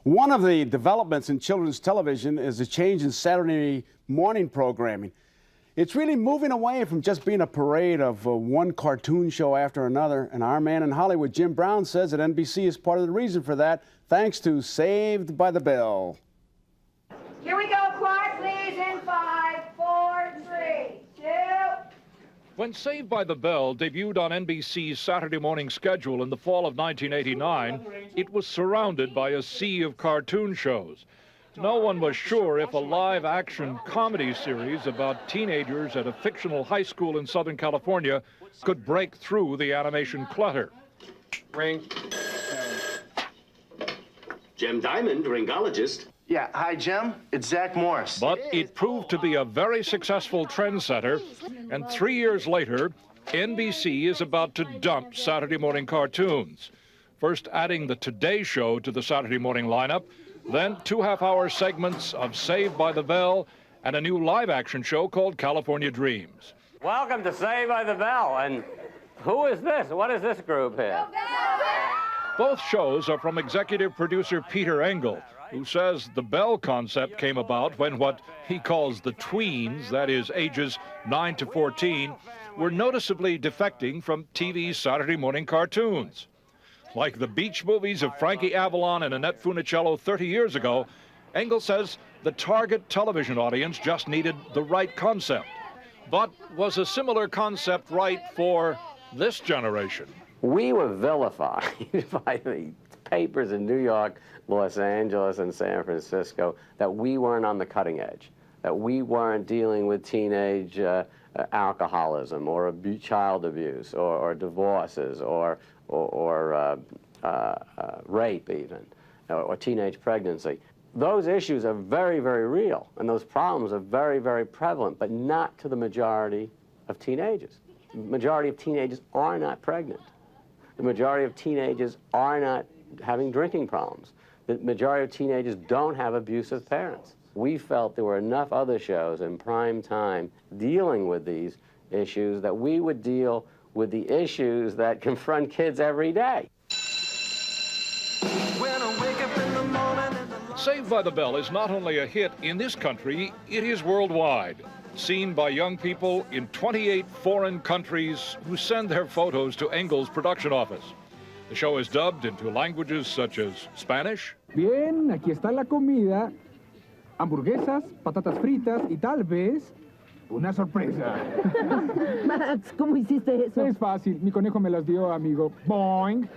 One of the developments in children's television is a change in Saturday morning programming. It's really moving away from just being a parade of one cartoon show after another. And our man in Hollywood, Jim Brown, says that NBC is part of the reason for that, thanks to Saved by the Bell. Here we go, quiet please, in 5, 4, 3, 2. When Saved by the Bell debuted on NBC's Saturday morning schedule in the fall of 1989, it was surrounded by a sea of cartoon shows. No one was sure if a live-action comedy series about teenagers at a fictional high school in Southern California could break through the animation clutter. Ring. Jim Diamond, ringologist. Yeah, hi, Jim. It's Zach Morris. But it proved to be a very successful trendsetter, and 3 years later, NBC is about to dump Saturday morning cartoons. First adding the Today Show to the Saturday morning lineup, then 2 half-hour segments of Saved by the Bell and a new live-action show called California Dreams. Welcome to Saved by the Bell, and who is this? What is this group here? Both shows are from executive producer Peter Engel, who says the Bell concept came about when what he calls the tweens, that is, ages 9 to 14, were noticeably defecting from TV's Saturday morning cartoons. Like the beach movies of Frankie Avalon and Annette Funicello 30 years ago, Engel says the target television audience just needed the right concept. But was a similar concept right for this generation? We were vilified by the papers in New York, Los Angeles, and San Francisco that we weren't on the cutting edge, that we weren't dealing with teenage alcoholism or child abuse or divorces or rape even, or teenage pregnancy. Those issues are very, very real, and those problems are very, very prevalent, but not to the majority of teenagers. The majority of teenagers are not pregnant. The majority of teenagers are not having drinking problems. The majority of teenagers don't have abusive parents. We felt there were enough other shows in prime time dealing with these issues that we would deal with the issues that confront kids every day. Saved by the Bell is not only a hit in this country, it is worldwide. Seen by young people in 28 foreign countries who send their photos to Engel's production office. The show is dubbed into languages such as Spanish. Bien, aquí está la comida. Hamburguesas, patatas fritas y tal vez una sorpresa. Max, ¿cómo hiciste eso? Es fácil, mi conejo me las dio, amigo. Boing.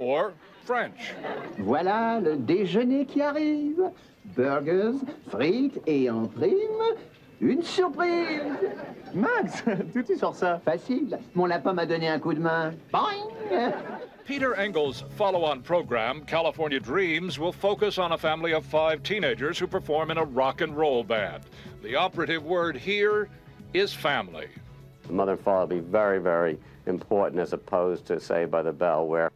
Or French. Voilà le déjeuner qui arrive. Burgers, frites et en prime, une surprise. Max, d'où tu sors ça? Facile, mon lapin m'a donné un coup de main. Boing. Peter Engel's follow-on program, California Dreams, will focus on a family of 5 teenagers who perform in a rock and roll band. The operative word here is family. The mother and father will be very, very important as opposed to Saved by the Bell, where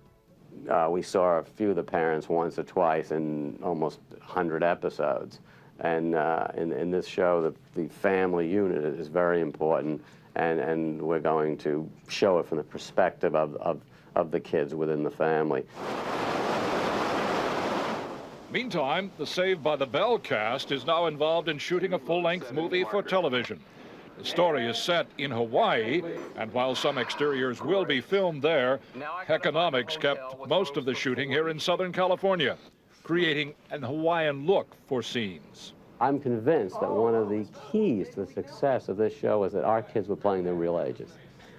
we saw a few of the parents once or twice in almost 100 episodes. And in this show, the family unit is very important, and we're going to show it from the perspective of the kids within the family. Meantime, the Saved by the Bell cast is now involved in shooting a full-length movie for television. The story is set in Hawaii, and while some exteriors will be filmed there, economics kept most of the shooting here in Southern California, creating an Hawaiian look for scenes. I'm convinced that one of the keys to the success of this show is that our kids were playing their real ages.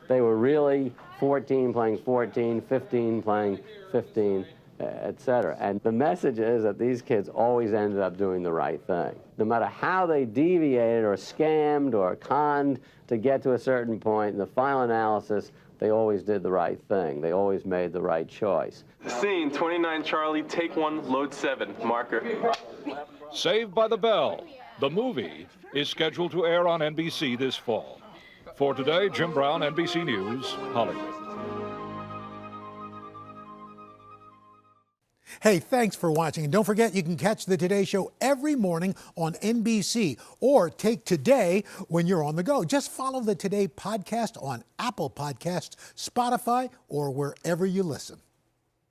They were really 14 playing 14, 15 playing 15, etc. And the message is that these kids always ended up doing the right thing. No matter how they deviated or scammed or conned to get to a certain point, in the final analysis, they always did the right thing. They always made the right choice. Scene 29 Charlie, take 1, load 7, marker. Saved by the Bell, the movie, is scheduled to air on NBC this fall. For today, Jim Brown, NBC News, Hollywood. Hey, thanks for watching. And don't forget, you can catch the Today Show every morning on NBC or take Today when you're on the go. Just follow the Today podcast on Apple Podcasts, Spotify, or wherever you listen.